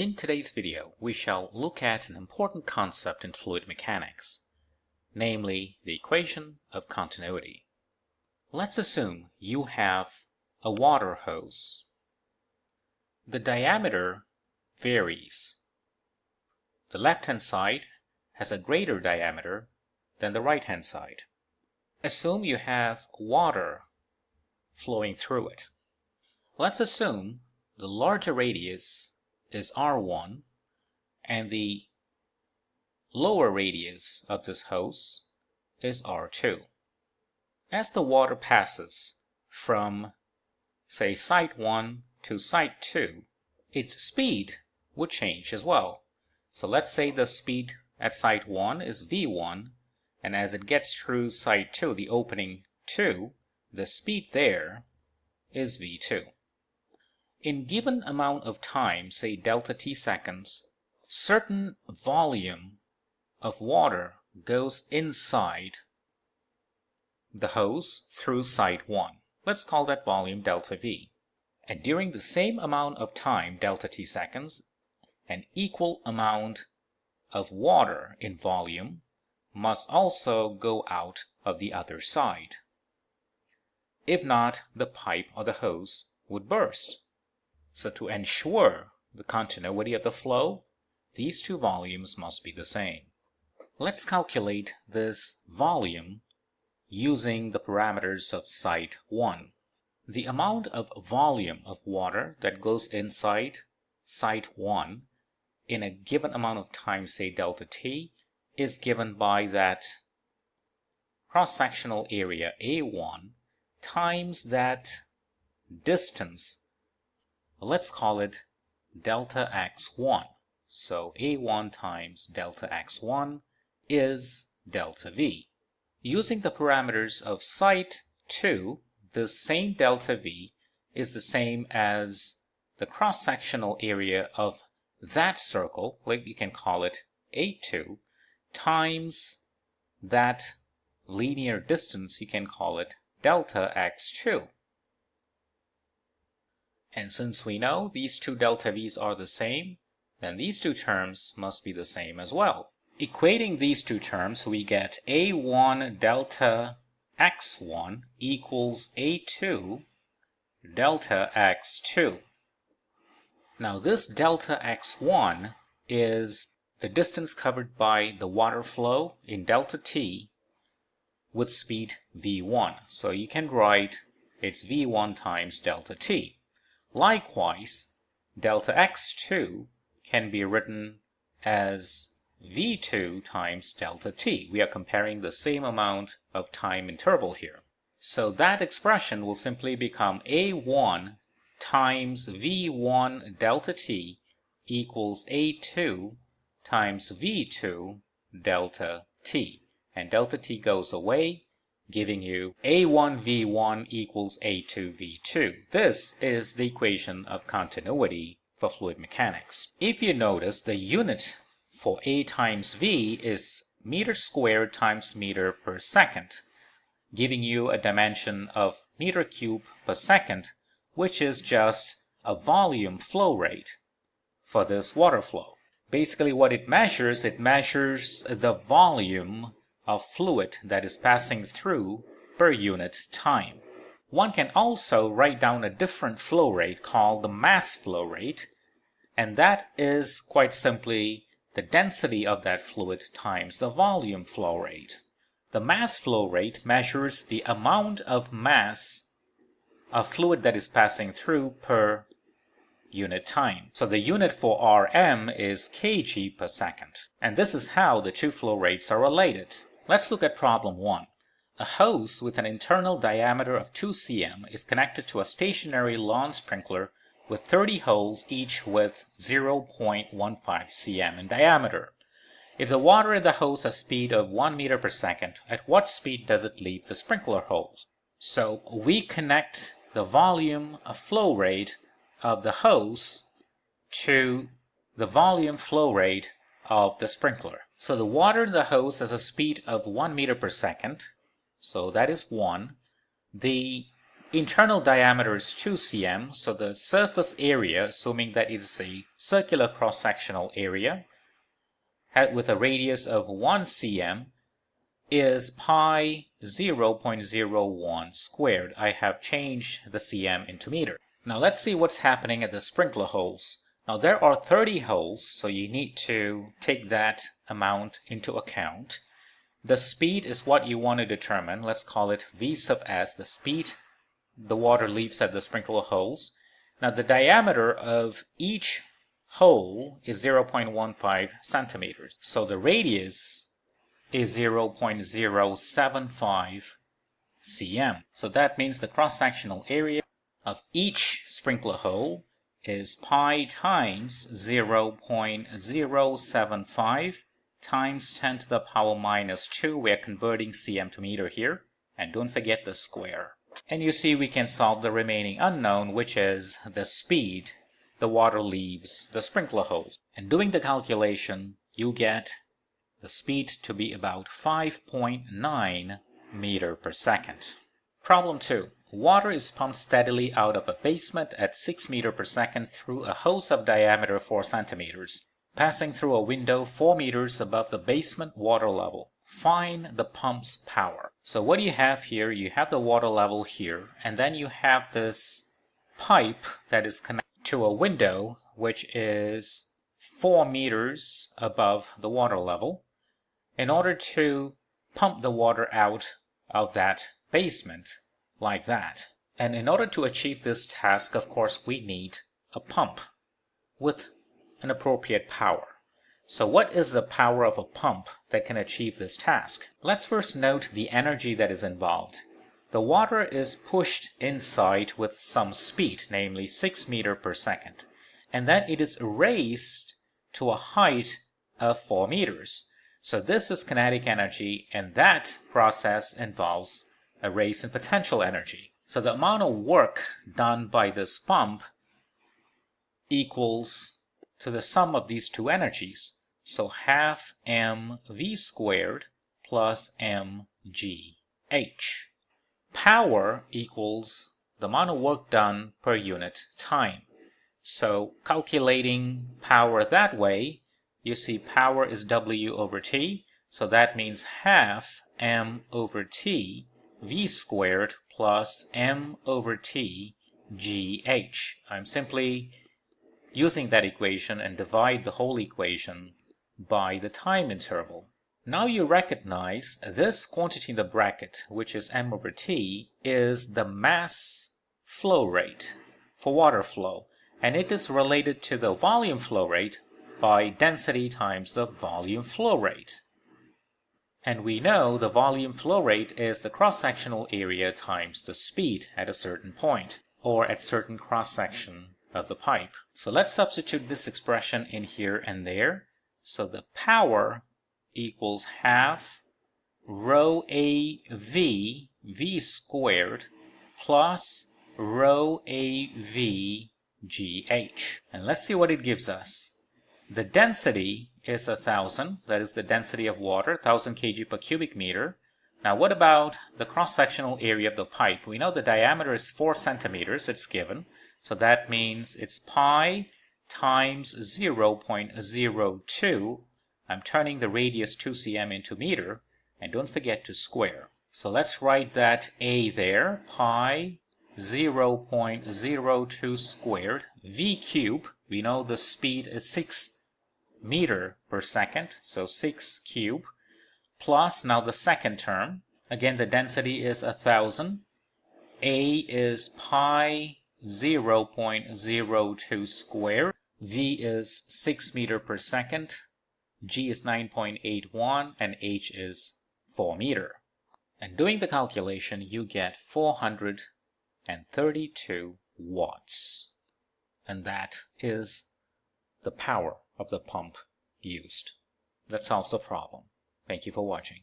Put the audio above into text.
In today's video, we shall look at an important concept in fluid mechanics, namely the equation of continuity. Let's assume you have a water hose. The diameter varies. The left-hand side has a greater diameter than the right-hand side. Assume you have water flowing through it. Let's assume the larger radius is R1 and the lower radius of this hose is R2. As the water passes from, say, site 1 to site 2, its speed would change as well. So let's say the speed at site 1 is V1, and as it gets through site 2, the opening 2, the speed there is V2. In given amount of time, say delta t seconds, certain volume of water goes inside the hose through site 1. Let's call that volume delta V. And during the same amount of time, delta t seconds, an equal amount of water in volume must also go out of the other side. If not, the pipe or the hose would burst. So to ensure the continuity of the flow, these two volumes must be the same. Let's calculate this volume using the parameters of site 1. The amount of volume of water that goes inside site 1 in a given amount of time, say delta t, is given by that cross-sectional area A1 times that distance. Let's call it delta x1. So A1 times delta x1 is delta V. Using the parameters of site 2, the same delta V is the same as the cross-sectional area of that circle, like you can call it A2, times that linear distance, you can call it delta x2. And since we know these two delta V's are the same, then these two terms must be the same as well. Equating these two terms, we get A1 delta x1 equals A2 delta x2. Now this delta x1 is the distance covered by the water flow in delta t with speed v1. So you can write it's v1 times delta t. Likewise, delta x2 can be written as v2 times delta t. We are comparing the same amount of time interval here. So that expression will simply become A1 times v1 delta t equals A2 times v2 delta t. And delta t goes away, giving you A1 v1 equals A2 v2. This is the equation of continuity for fluid mechanics. If you notice, the unit for A times V is meter squared times meter per second, giving you a dimension of meter cube per second, which is just a volume flow rate for this water flow. Basically what it measures the volume of fluid that is passing through per unit time. One can also write down a different flow rate called the mass flow rate, and that is quite simply the density of that fluid times the volume flow rate. The mass flow rate measures the amount of mass of fluid that is passing through per unit time. So the unit for Rm is kg per second. And this is how the two flow rates are related. Let's look at problem 1. A hose with an internal diameter of 2 cm is connected to a stationary lawn sprinkler with 30 holes, each with 0.15 cm in diameter. If the water in the hose has speed of 1 meter per second, at what speed does it leave the sprinkler holes? So we connect the volume of flow rate of the hose to the volume flow rate of the sprinkler. So the water in the hose has a speed of 1 meter per second, so that is 1. The internal diameter is 2 cm, so the surface area, assuming that it is a circular cross-sectional area with a radius of 1 cm, is pi 0.01 squared. I have changed the cm into meter. Now let's see what's happening at the sprinkler holes. Now there are 30 holes, so you need to take that amount into account. The speed is what you want to determine. Let's call it V sub s, the speed the water leaves at the sprinkler holes. Now the diameter of each hole is 0.15 centimeters. So the radius is 0.075 cm. So that means the cross-sectional area of each sprinkler hole is pi times 0.075 times 10 to the power minus 2. We're converting cm to meter here. And don't forget the square. And you see we can solve the remaining unknown, which is the speed the water leaves the sprinkler hose. And doing the calculation, you get the speed to be about 5.9 meter per second. Problem 2. Water is pumped steadily out of a basement at 6 meter per second through a hose of diameter 4 centimeters, passing through a window 4 meters above the basement water level. Find the pump's power. So what do you have here? You have the water level here, and then you have this pipe that is connected to a window which is 4 meters above the water level. In order to pump the water out of that basement like that. And in order to achieve this task, of course, we need a pump with an appropriate power. So what is the power of a pump that can achieve this task? Let's first note the energy that is involved. The water is pushed inside with some speed, namely 6 meters per second, and then it is raised to a height of 4 meters. So this is kinetic energy, and that process involves a raise in potential energy. So the amount of work done by this pump equals to the sum of these two energies. So half mv squared plus mgh. Power equals the amount of work done per unit time. So calculating power that way, you see power is W over T. So that means half m over T v squared plus m over T gh. I'm simply using that equation and divide the whole equation by the time interval. Now you recognize this quantity in the bracket, which is m over t, is the mass flow rate for water flow, and it is related to the volume flow rate by density times the volume flow rate. And we know the volume flow rate is the cross-sectional area times the speed at a certain point, or at certain cross-section of the pipe. So let's substitute this expression in here and there. So the power equals half rho a v v squared plus rho a v gh. And let's see what it gives us. The density is 1,000, that is the density of water, 1,000 kg per cubic meter. Now what about the cross-sectional area of the pipe? We know the diameter is 4 centimeters, it's given. So that means it's pi times 0.02. I'm turning the radius 2 cm into meter, and don't forget to square. So let's write that A there, pi 0.02 squared, v cube. We know the speed is 6 meter per second, so 6 cube, plus now the second term. Again, the density is 1,000. A is pi 0.02 squared. V is 6 meter per second. G is 9.81 and H is 4 meter. And doing the calculation, you get 432 watts. And that is the power of the pump used. That solves the problem. Thank you for watching.